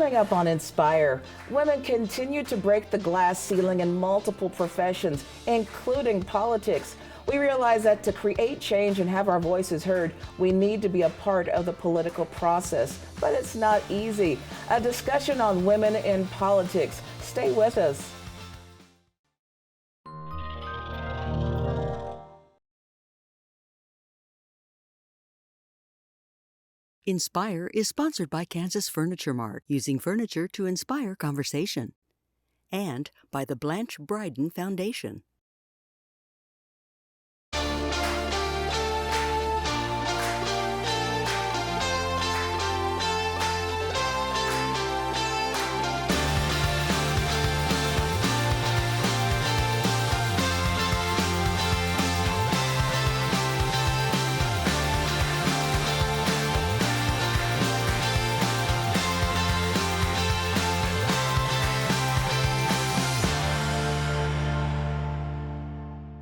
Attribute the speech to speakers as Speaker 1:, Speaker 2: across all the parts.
Speaker 1: Coming up on Inspire, women continue to break the glass ceiling in multiple professions, including politics. We realize that to create change and have our voices heard, we need to be a part of the political process, but it's not easy. A discussion on women in politics. Stay with us.
Speaker 2: Inspire is sponsored by Kansas Furniture Mart, using furniture to inspire conversation. And by the Blanche Bryden Foundation.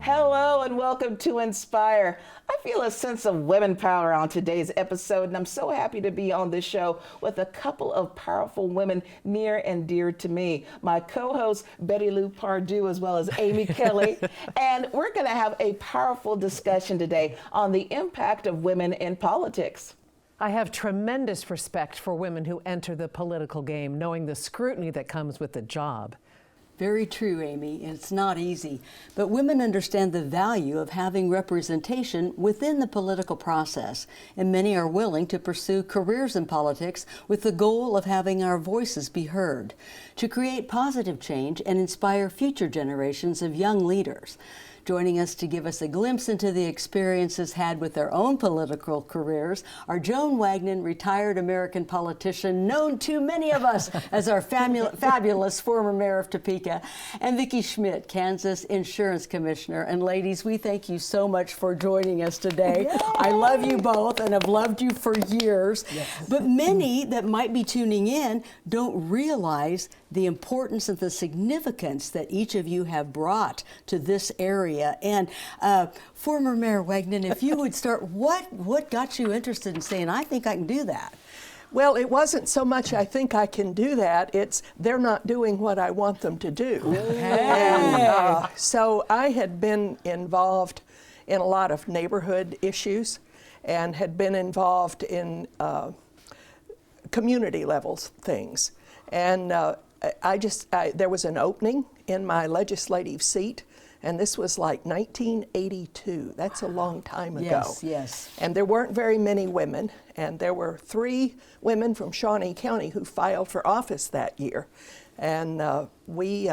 Speaker 1: Hello and welcome to Inspire. I feel a sense of women power on today's episode, and I'm so happy to be on this show with a couple of powerful women near and dear to me. My co-host, Betty Lou Pardue, as well as Amy Kelly. And we're going to have a powerful discussion today on the impact of women in politics.
Speaker 3: I have tremendous respect for women who enter the political game, knowing the scrutiny that comes with the job.
Speaker 2: Very true, Amy. It's not easy. But women understand the value of having representation within the political process, and many are willing to pursue careers in politics with the goal of having our voices be heard, to create positive change and inspire future generations of young leaders. Joining us to give us a glimpse into the experiences had with their own political careers are Joan Wagnon, retired American politician, known to many of us as our fabulous former mayor of Topeka, and Vicki Schmidt, Kansas Insurance Commissioner. And ladies, we thank you so much for joining us today. Yay! I love you both and have loved you for years. Yes. But many that might be tuning in don't realize the importance and the significance that each of you have brought to this area. And former Mayor Wagnon, if you would start, what got you interested in saying, I think I can do that?
Speaker 4: Well, it wasn't so much I think I can do that, it's they're not doing what I want them to do.
Speaker 2: Okay.
Speaker 4: And so I had been involved in a lot of neighborhood issues and had been involved in community levels things. And there was an opening in my legislative seat, and this was like 1982. That's a long time ago.
Speaker 2: Yes, yes.
Speaker 4: And there weren't very many women, and there were 3 women from Shawnee County who filed for office that year. And we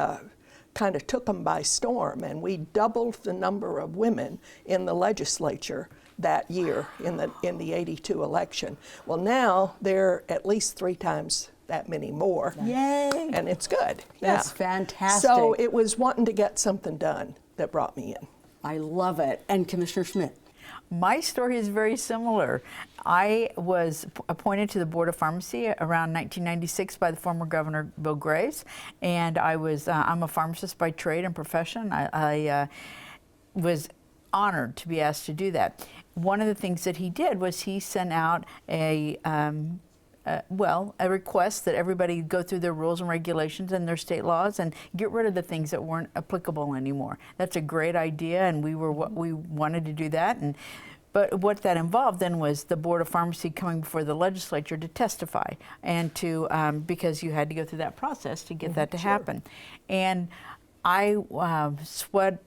Speaker 4: kind of took them by storm, and we doubled the number of women in the legislature that year in the 82 election. Well, now there are at least 3 times that many more.
Speaker 2: Yay!
Speaker 4: And it's good.
Speaker 2: That's fantastic.
Speaker 4: So it was wanting to get something done that brought me in.
Speaker 2: I love it. And Commissioner Schmidt?
Speaker 5: My story is very similar. I was appointed to the Board of Pharmacy around 1996 by the former Governor Bill Graves, and I'm a pharmacist by trade and profession. I was honored to be asked to do that. One of the things that he did was he sent out a request that everybody go through their rules and regulations and their state laws and get rid of the things that weren't applicable anymore. That's a great idea, and we wanted to do that. But what that involved then was the Board of Pharmacy coming before the legislature to testify, and to because you had to go through that process to get that to happen. And I sweat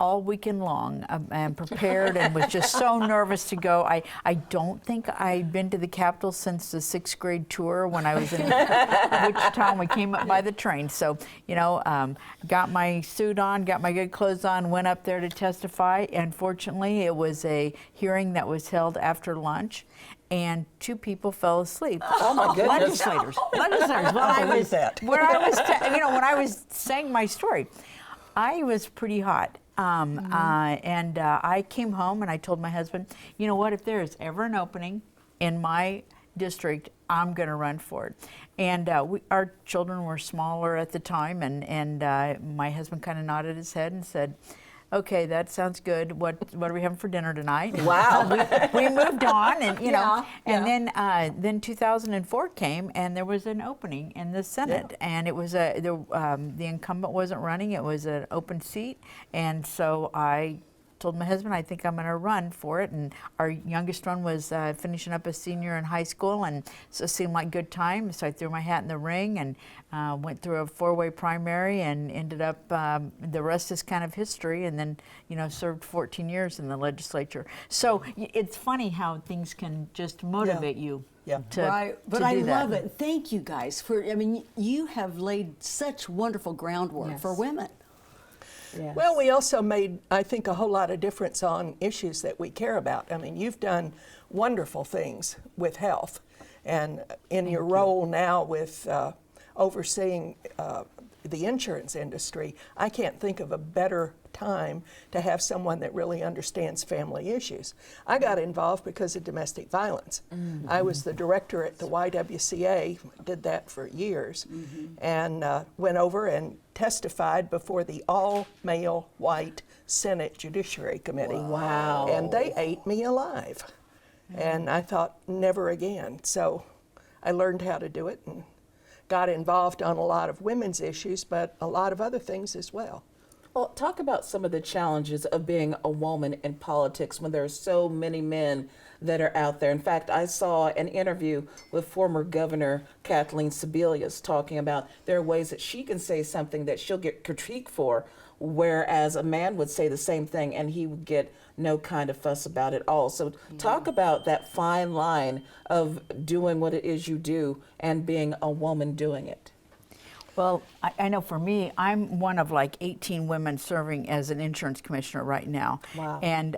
Speaker 5: all weekend long and prepared and was just so nervous to go. I don't think I'd been to the Capitol since the 6th grade tour when I was in Wichita, and we came up by the train. So, got my suit on, got my good clothes on, went up there to testify. Unfortunately, it was a hearing that was held after lunch, and 2 people fell asleep.
Speaker 4: Oh my goodness.
Speaker 5: Legislators. When I was saying my story, I was pretty hot. I came home and I told my husband, you know what, if there is ever an opening in my district, I'm going to run for it. And our children were smaller at the time, and my husband kind of nodded his head and said, okay, that sounds good. What are we having for dinner tonight?
Speaker 1: Wow.
Speaker 5: We moved on, and you know,
Speaker 2: Yeah,
Speaker 5: and then 2004 came, and there was an opening in the Senate, and it was the incumbent wasn't running; it was an open seat, and so I told my husband, I think I'm going to run for it. And our youngest one was finishing up a senior in high school, and so it seemed like a good time. So I threw my hat in the ring and went through a 4-way primary and ended up, the rest is kind of history, and then, you know, served 14 years in the legislature. So it's funny how things can just motivate you.
Speaker 4: Yeah.
Speaker 2: Right, but
Speaker 5: to
Speaker 2: I
Speaker 5: do that.
Speaker 2: love it. Thank you guys for, I mean, you have laid such wonderful groundwork for women.
Speaker 1: Yes.
Speaker 4: Well, we also made, I think, a whole lot of difference on issues that we care about. I mean, you've done wonderful things with health, and in your role now with overseeing the insurance industry, I can't think of a better time to have someone that really understands family issues. I got involved because of domestic violence. I was the director at the YWCA, did that for years, and went over and testified before the all-male white Senate Judiciary Committee.
Speaker 1: Wow.
Speaker 4: And they ate me alive. And I thought, never again. So I learned how to do it and got involved on a lot of women's issues, but a lot of other things as well.
Speaker 1: Well, talk about some of the challenges of being a woman in politics when there are so many men that are out there. In fact, I saw an interview with former Governor Kathleen Sebelius talking about there are ways that she can say something that she'll get critique for, whereas a man would say the same thing and he would get no kind of fuss about it all. So talk about that fine line of doing what it is you do and being a woman doing it.
Speaker 5: Well, I know for me, I'm one of like 18 women serving as an insurance commissioner right now.
Speaker 1: Wow.
Speaker 5: And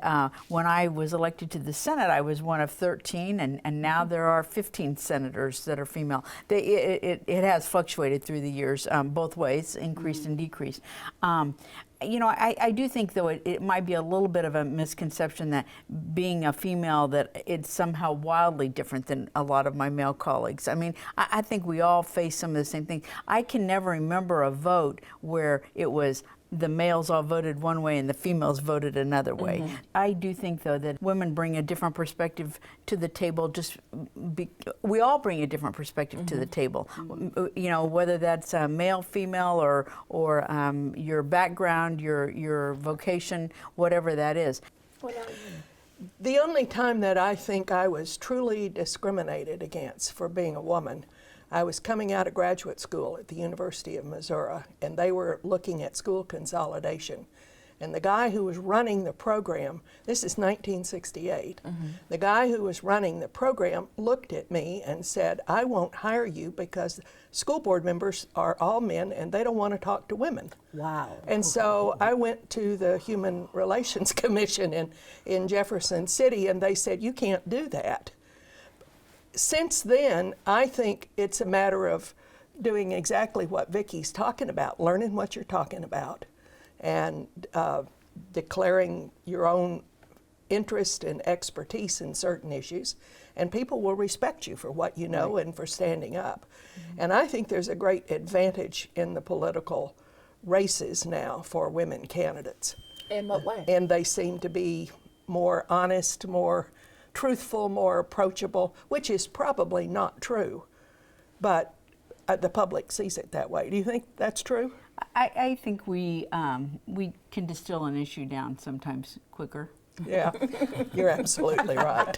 Speaker 5: when I was elected to the Senate, I was one of 13, and now there are 15 senators that are female. It has fluctuated through the years, both ways, increased and decreased. You know, I do think, though, it might be a little bit of a misconception that being a female, that it's somehow wildly different than a lot of my male colleagues. I mean, I think we all face some of the same things. I can never remember a vote where it was the males all voted one way and the females voted another way. I do think, though, that women bring a different perspective to the table. We all bring a different perspective to the table. You know, whether that's male, female, or your background, your vocation, whatever that is.
Speaker 4: The only time that I think I was truly discriminated against for being a woman, I was coming out of graduate school at the University of Missouri, and they were looking at school consolidation. And the guy who was running the program, this is 1968, the guy who was running the program looked at me and said, I won't hire you because school board members are all men and they don't want to talk to women.
Speaker 1: Wow.
Speaker 4: And so I went to the Human Relations Commission in Jefferson City, and they said, you can't do that. Since then, I think it's a matter of doing exactly what Vicki's talking about, learning what you're talking about, and declaring your own interest and expertise in certain issues, and people will respect you for what you know and for standing up. And I think there's a great advantage in the political races now for women candidates.
Speaker 1: In what way?
Speaker 4: And they seem to be more honest, more truthful, more approachable, which is probably not true, but the public sees it that way. Do you think that's true?
Speaker 5: I think we can distill an issue down sometimes quicker.
Speaker 4: Yeah, you're absolutely right.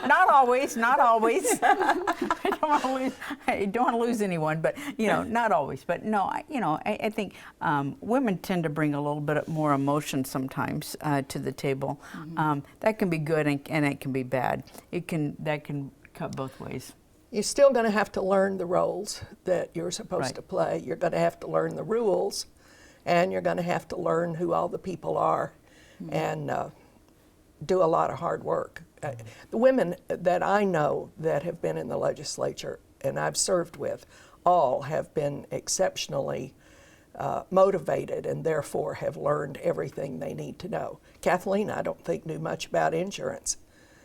Speaker 5: Not always, not always. I don't want to lose anyone, but you know, not always. But no, I think women tend to bring a little bit more emotion sometimes to the table. That can be good and it can be bad. That can cut both ways.
Speaker 4: You're still going to have to learn the roles that you're supposed to play. You're going to have to learn the rules, and you're going to have to learn who all the people are, and do a lot of hard work. The women that I know that have been in the legislature and I've served with all have been exceptionally motivated and therefore have learned everything they need to know. Kathleen, I don't think, knew much about insurance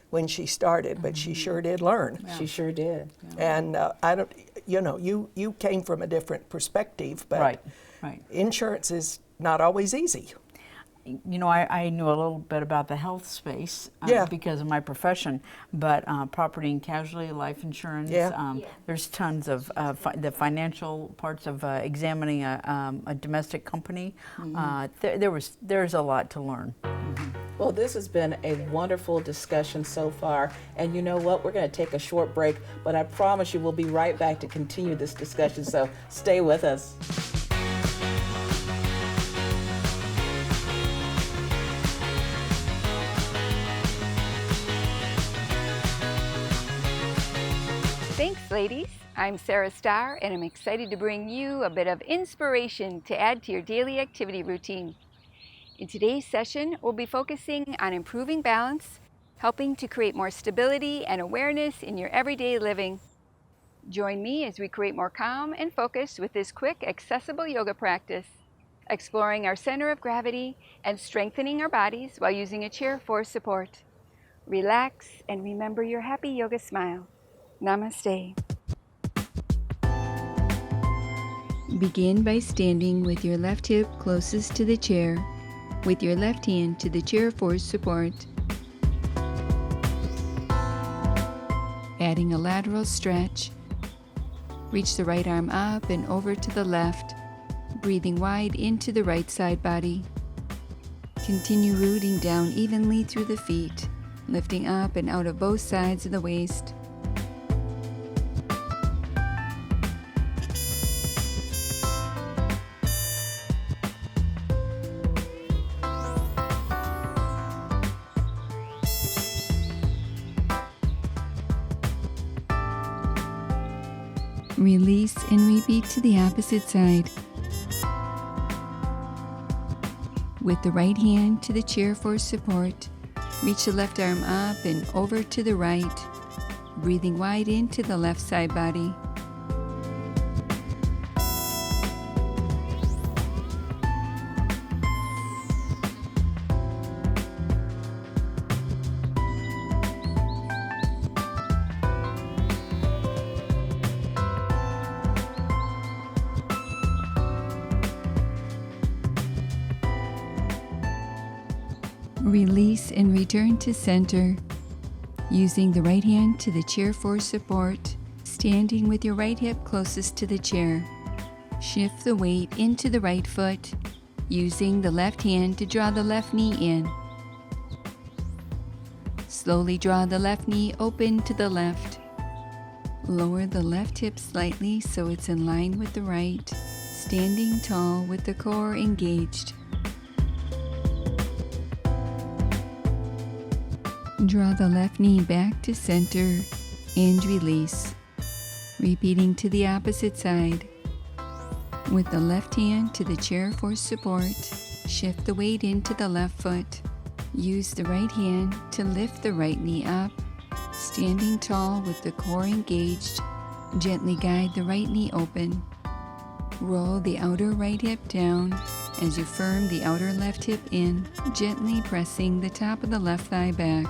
Speaker 4: when she started, but she sure did learn.
Speaker 1: She sure did.
Speaker 4: And I don't, you came from a different perspective, but
Speaker 5: Right.
Speaker 4: insurance is not always easy.
Speaker 5: you know, I knew a little bit about the health space
Speaker 4: Yeah.
Speaker 5: because of my profession, but property and casualty, life insurance, there's tons of the financial parts of examining a domestic company. There's a lot to learn.
Speaker 1: Well, this has been a wonderful discussion so far. And you know what? We're going to take a short break, but I promise you we'll be right back to continue this discussion. So stay with us.
Speaker 6: Thanks, ladies. I'm Sarah Starr, and I'm excited to bring you a bit of inspiration to add to your daily activity routine. In today's session, we'll be focusing on improving balance, helping to create more stability and awareness in your everyday living. Join me as we create more calm and focus with this quick, accessible yoga practice, exploring our center of gravity and strengthening our bodies while using a chair for support. Relax and remember your happy yoga smile. Namaste.
Speaker 7: Begin by standing with your left hip closest to the chair, with your left hand to the chair for support. Adding a lateral stretch. Reach the right arm up and over to the left, breathing wide into the right side body. Continue rooting down evenly through the feet, lifting up and out of both sides of the waist. Release and repeat to the opposite side. With the right hand to the chair for support, reach the left arm up and over to the right, breathing wide into the left side body. Release and return to center. Using the right hand to the chair for support, standing with your right hip closest to the chair. Shift the weight into the right foot, using the left hand to draw the left knee in. Slowly draw the left knee open to the left. Lower the left hip slightly so it's in line with the right, standing tall with the core engaged. Draw the left knee back to center and release. Repeating to the opposite side. With the left hand to the chair for support, shift the weight into the left foot. Use the right hand to lift the right knee up. Standing tall with the core engaged, gently guide the right knee open. Roll the outer right hip down as you firm the outer left hip in, gently pressing the top of the left thigh back.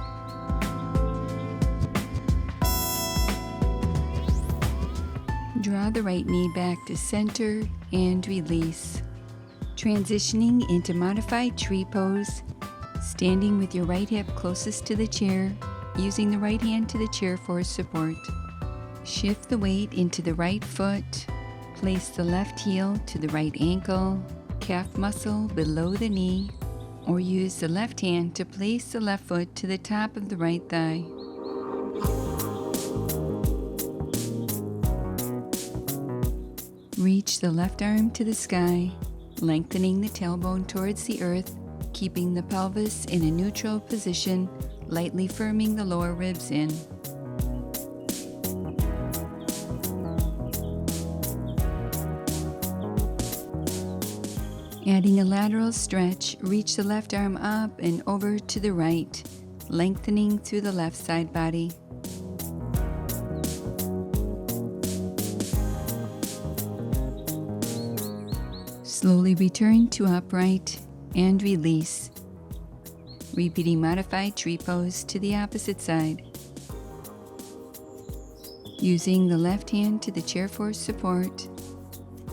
Speaker 7: Draw the right knee back to center and release. Transitioning into modified tree pose, standing with your right hip closest to the chair, using the right hand to the chair for support. Shift the weight into the right foot, place the left heel to the right ankle, calf muscle below the knee, or use the left hand to place the left foot to the top of the right thigh. Reach the left arm to the sky, lengthening the tailbone towards the earth, keeping the pelvis in a neutral position, lightly firming the lower ribs in. Adding a lateral stretch, reach the left arm up and over to the right, lengthening through the left side body. Slowly return to upright and release. Repeating modified tree pose to the opposite side. Using the left hand to the chair for support,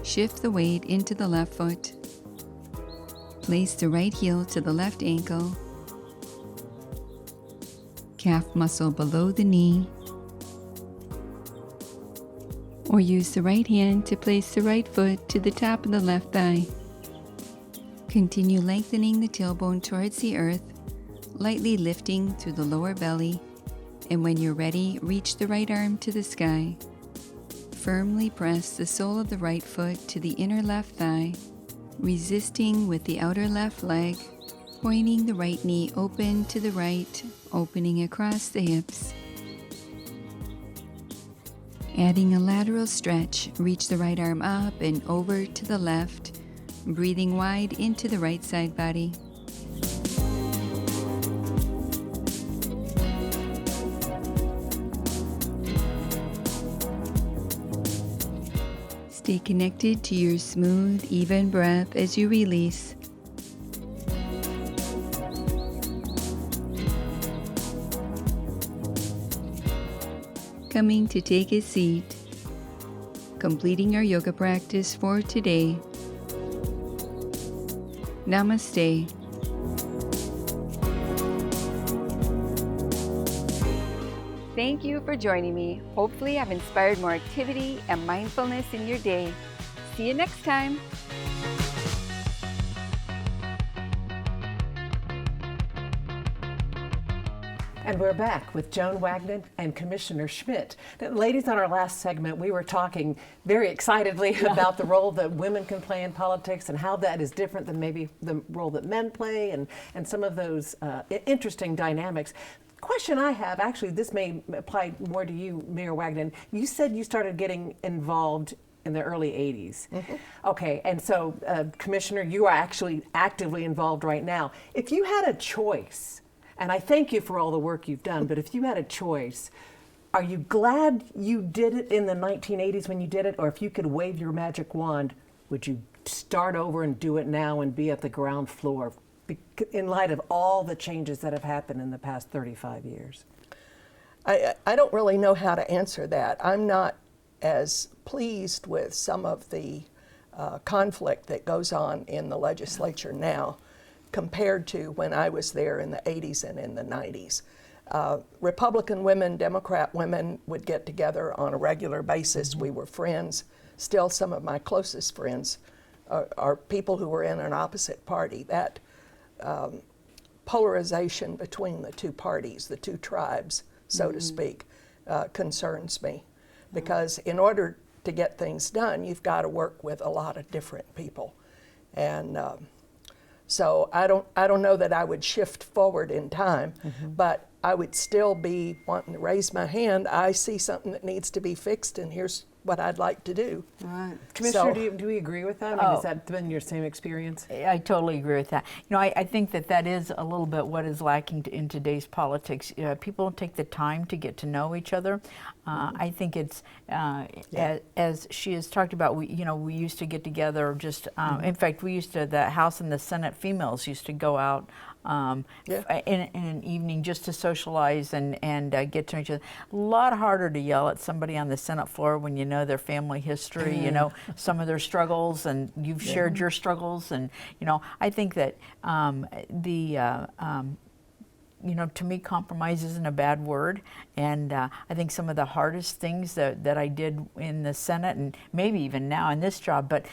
Speaker 7: shift the weight into the left foot. Place the right heel to the left ankle, calf muscle below the knee, or use the right hand to place the right foot to the top of the left thigh. Continue lengthening the tailbone towards the earth, lightly lifting through the lower belly, and when you're ready, reach the right arm to the sky. Firmly press the sole of the right foot to the inner left thigh, resisting with the outer left leg, pointing the right knee open to the right, opening across the hips. Adding a lateral stretch, reach the right arm up and over to the left, breathing wide into the right side body. Stay connected to your smooth, even breath as you release. Coming to take a seat. Completing our yoga practice for today. Namaste.
Speaker 6: Thank you for joining me. Hopefully, I've inspired more activity and mindfulness in your day. See you next time.
Speaker 3: And we're back with Joan Wagnon and Commissioner Schmidt. Now, ladies, on our last segment, we were talking very excitedly about the role that women can play in politics and how that is different than maybe the role that men play and some of those interesting dynamics. Question I have, actually, this may apply more to you, Mayor Wagnon. You said you started getting involved in the early 80s. Mm-hmm. Okay, and so, Commissioner, you are actually actively involved right now. If you had a choice, and I thank you for all the work you've done, but if you had a choice, are you glad you did it in the 1980s when you did it, or if you could wave your magic wand, would you start over and do it now and be at the ground floor in light of all the changes that have happened in the past 35 years?
Speaker 4: I don't really know how to answer that. I'm not as pleased with some of the conflict that goes on in the legislature now compared to when I was there in the 80s and in the 90s. Republican women, Democrat women would get together on a regular basis. Mm-hmm. We were friends. Still, some of my closest friends are people who were in an opposite party. That polarization between the two parties, the two tribes, so to speak, concerns me. Because in order to get things done, you've got to work with a lot of different people. And so I don't know that I would shift forward in time, but I would still be wanting to raise my hand. I see something that needs to be fixed, and here's what I'd like to do.
Speaker 3: Right. Commissioner, do we agree with that? I mean, has that been your same experience?
Speaker 5: I totally agree with that. You know, I think that is a little bit what is lacking in today's politics. People don't take the time to get to know each other. I think it's, as she has talked about, we used to get together just, in fact, the House and the Senate females used to go out in an evening just to socialize and get to each other. A lot harder to yell at somebody on the Senate floor when you know their family history, you know, some of their struggles, and you've shared your struggles. And, I think that to me, compromise isn't a bad word. And I think some of the hardest things that I did in the Senate, and maybe even now in this job, but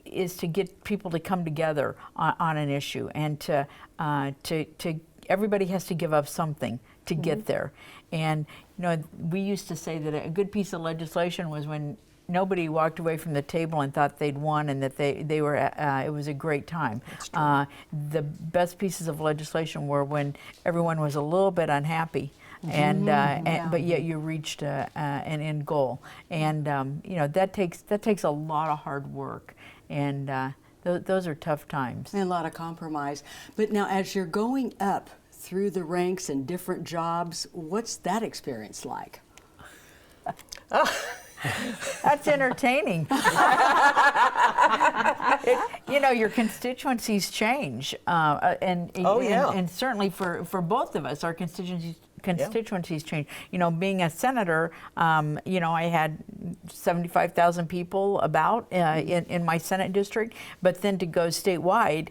Speaker 5: is to get people to come together on an issue, and to everybody has to give up something to get there. And we used to say that a good piece of legislation was when nobody walked away from the table and thought they'd won, and that they were it was a great time. The best pieces of legislation were when everyone was a little bit unhappy, but yet you reached an end goal. And that takes a lot of hard work, and those are tough times.
Speaker 2: And a lot of compromise. But now, as you're going up through the ranks in different jobs, what's that experience like?
Speaker 5: That's entertaining. Your constituencies change, and certainly for both of us, our constituencies constituencies change. You know, being a senator, you know, I had 75,000 people about in my Senate district, but then to go statewide,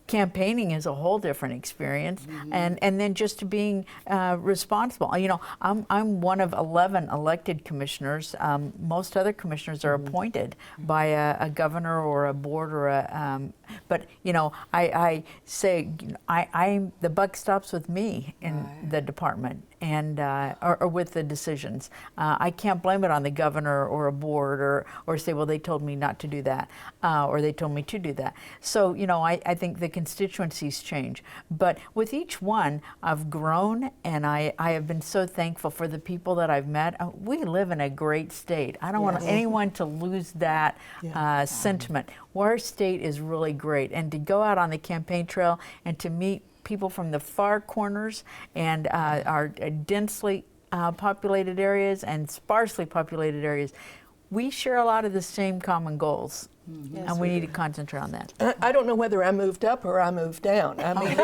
Speaker 5: campaigning is a whole different experience, and then just being responsible. You know, I'm one of 11 elected commissioners. Most other commissioners are appointed by a governor or a board or a. But you know, I say the buck stops with me in the department and or with the decisions. I can't blame it on the governor or a board or say, well, they told me not to do that or they told me to do that. So you know, I think the constituencies change, but with each one I've grown, and I have been so thankful for the people that I've met. We live in a great state. I don't want anyone to lose that sentiment. Our state is really great, and to go out on the campaign trail and to meet people from the far corners and our densely populated areas and sparsely populated areas, we share a lot of the same common goals.
Speaker 1: Yes,
Speaker 5: and we need to concentrate on that.
Speaker 4: I don't know whether I moved up or I moved down. I mean,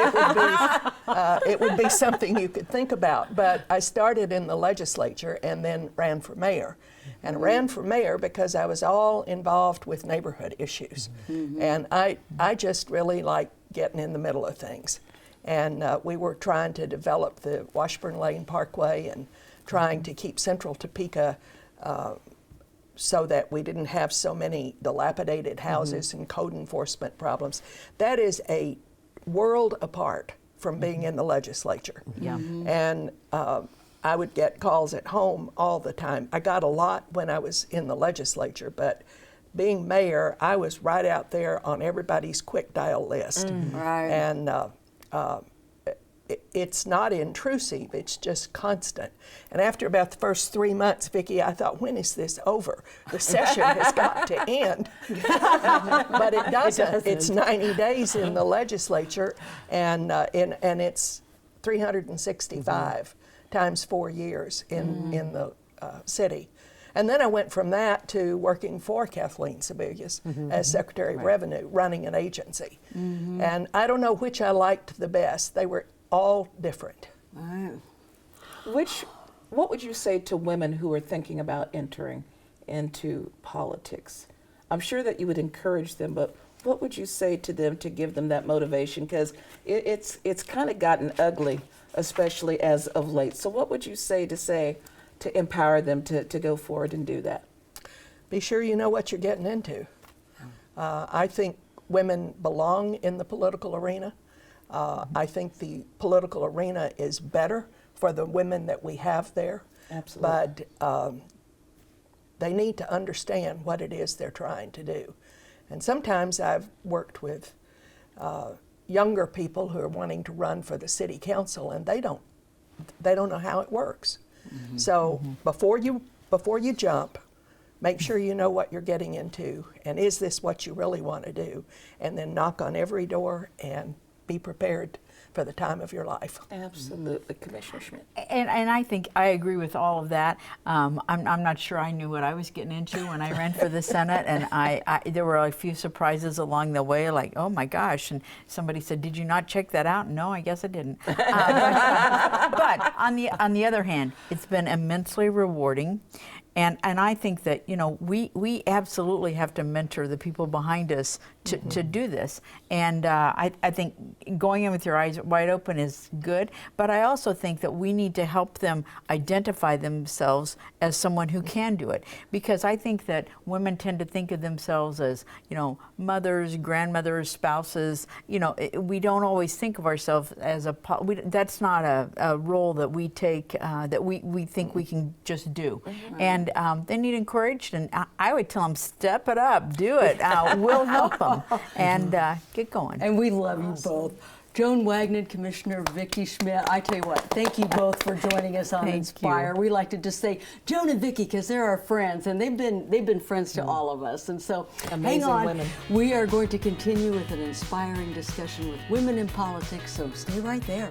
Speaker 4: it would be something you could think about. But I started in the legislature and then ran for mayor. And I ran for mayor because I was all involved with neighborhood issues. And I just really like getting in the middle of things. And we were trying to develop the Washburn Lane Parkway and trying to keep central Topeka so that we didn't have so many dilapidated houses and code enforcement problems. That is a world apart from being in the legislature. And I would get calls at home all the time. I got a lot when I was in the legislature, but being mayor, I was right out there on everybody's quick dial list. And it's not intrusive, it's just constant. And after about the first 3 months, Vicki, I thought, when is this over? The session has got to end. But it doesn't. It's 90 days in the legislature, and it's 365 times 4 years in the city. And then I went from that to working for Kathleen Sebelius as Secretary of Revenue, running an agency. And I don't know which I liked the best. They were all different.
Speaker 1: What would you say to women who are thinking about entering into politics? I'm sure that you would encourage them, but what would you say to them to give them that motivation? Because it's kind of gotten ugly, especially as of late. So what would you say to empower them to go forward and do that?
Speaker 4: Be sure you know what you're getting into. I think women belong in the political arena. I think the political arena is better for the women that we have there.
Speaker 1: Absolutely.
Speaker 4: But they need to understand what it is they're trying to do. And sometimes I've worked with younger people who are wanting to run for the city council, and they don't know how it works. So before you jump, make sure you know what you're getting into, and is this what you really want to do? And then knock on every door and be prepared for the time of your life.
Speaker 1: Absolutely, Commissioner Schmidt.
Speaker 5: And I think I agree with all of that. I'm not sure I knew what I was getting into when I ran for the Senate, and there were a few surprises along the way, like, oh my gosh, and somebody said, did you not check that out? No, I guess I didn't. But on the other hand, it's been immensely rewarding. And I think that, you know, we absolutely have to mentor the people behind us to do this. And I think going in with your eyes wide open is good, but I also think that we need to help them identify themselves as someone who can do it. Because I think that women tend to think of themselves as, you know, mothers, grandmothers, spouses. You know, we don't always think of ourselves as that's not a role that we take, that we think we can just do. And they need encouraged, and I would tell them, step it up, do it. We'll help them, and get going.
Speaker 2: And we love you both. Joan Wagnon, Commissioner Vicki Schmidt, I tell you what, thank you both for joining us on Inspire. We like to just say Joan and Vicki because they're our friends, and they've been friends to all of us. And so
Speaker 1: amazing
Speaker 2: hang on,
Speaker 1: women.
Speaker 2: We are going to continue with an inspiring discussion with women in politics, so stay right there.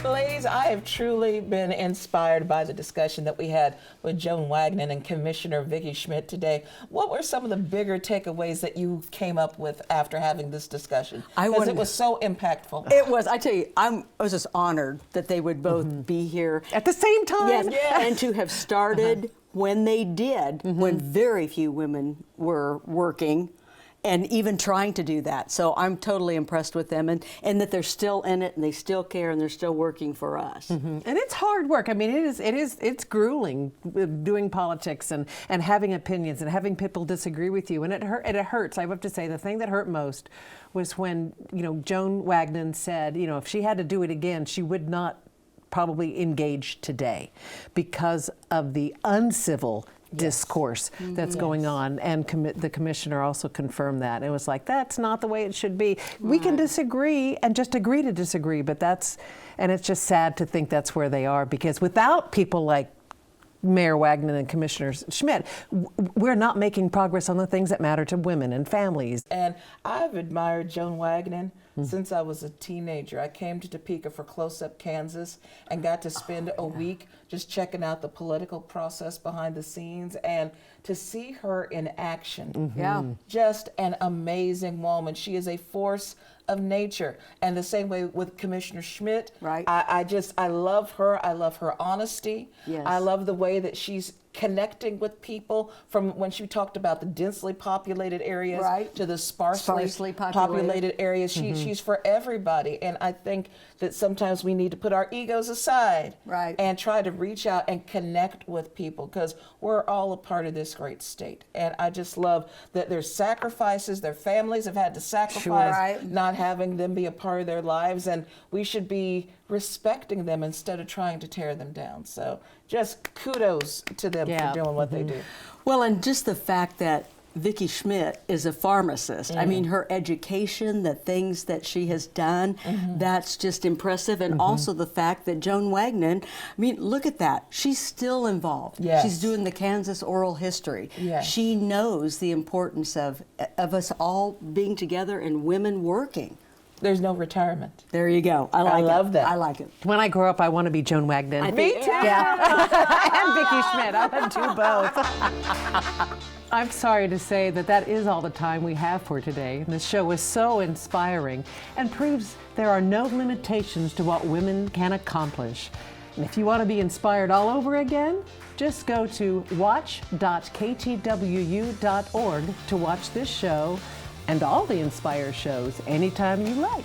Speaker 1: Ladies, I have truly been inspired by the discussion that we had with Joan Wagnon and Commissioner Vicki Schmidt today. What were some of the bigger takeaways that you came up with after having this discussion? Because it was so impactful.
Speaker 2: It was. I tell you, I was just honored that they would both be here
Speaker 3: At the same time?
Speaker 2: Yes, and to have started when they did, when very few women were working and even trying to do that. So I'm totally impressed with them, and that they're still in it and they still care and they're still working for us.
Speaker 3: And it's hard work. I mean, it's grueling doing politics and having opinions and having people disagree with you. And it hurts. I have to say the thing that hurt most was when, Joan Wagnon said, if she had to do it again, she would not probably engage today because of the uncivil discourse that's going on, and the commissioner also confirmed that. It was like, that's not the way it should be. We can disagree and just agree to disagree, but and it's just sad to think that's where they are, because without people like Mayor Wagnon and Commissioner Schmidt, we're not making progress on the things that matter to women and families.
Speaker 1: And I've admired Joan Wagnon since I was a teenager. I came to Topeka for Close Up Kansas and got to spend a week just checking out the political process behind the scenes, and to see her in action. Just an amazing woman. She is a force of nature. And the same way with Commissioner Schmidt.
Speaker 2: Right.
Speaker 1: I love her. I love her honesty.
Speaker 2: Yes.
Speaker 1: I love the way that she's connecting with people, from when she talked about the densely populated areas to the sparsely populated areas. She's for everybody. And I think that sometimes we need to put our egos aside and try to reach out and connect with people, because we're all a part of this great state. And I just love that there's sacrifices. Their families have had to sacrifice not having them be a part of their lives, and we should be respecting them instead of trying to tear them down. So just kudos to them for doing what they do.
Speaker 2: Well, and just the fact that Vicki Schmidt is a pharmacist. I mean, her education, the things that she has done, that's just impressive. And also the fact that Joan Wagnon, I mean, look at that. She's still involved. She's doing the Kansas oral history. She knows the importance of us all being together and women working.
Speaker 1: There's no retirement.
Speaker 2: There you go. I
Speaker 1: love that.
Speaker 2: I like it.
Speaker 3: When I grow up, I want to be Joan Wagnon.
Speaker 2: Me too.
Speaker 3: And Vicki Schmidt. I would do both. I'm sorry to say that is all the time we have for today. The show was so inspiring and proves there are no limitations to what women can accomplish. And if you want to be inspired all over again, just go to watch.ktwu.org to watch this show and all the Inspire shows anytime you like.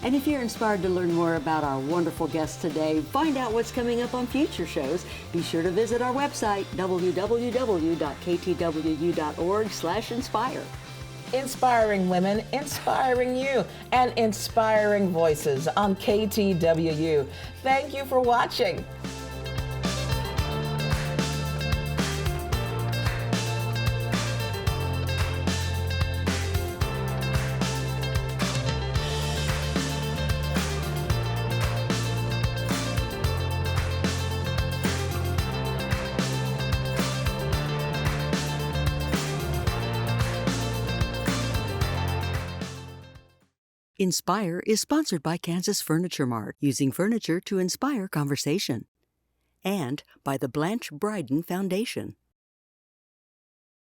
Speaker 2: And if you're inspired to learn more about our wonderful guests today, find out what's coming up on future shows, be sure to visit our website, www.ktwu.org/inspire.
Speaker 1: Inspiring women, inspiring you, and inspiring voices on KTWU. Thank you for watching.
Speaker 2: Inspire is sponsored by Kansas Furniture Mart, using furniture to inspire conversation. And by the Blanche Bryden Foundation.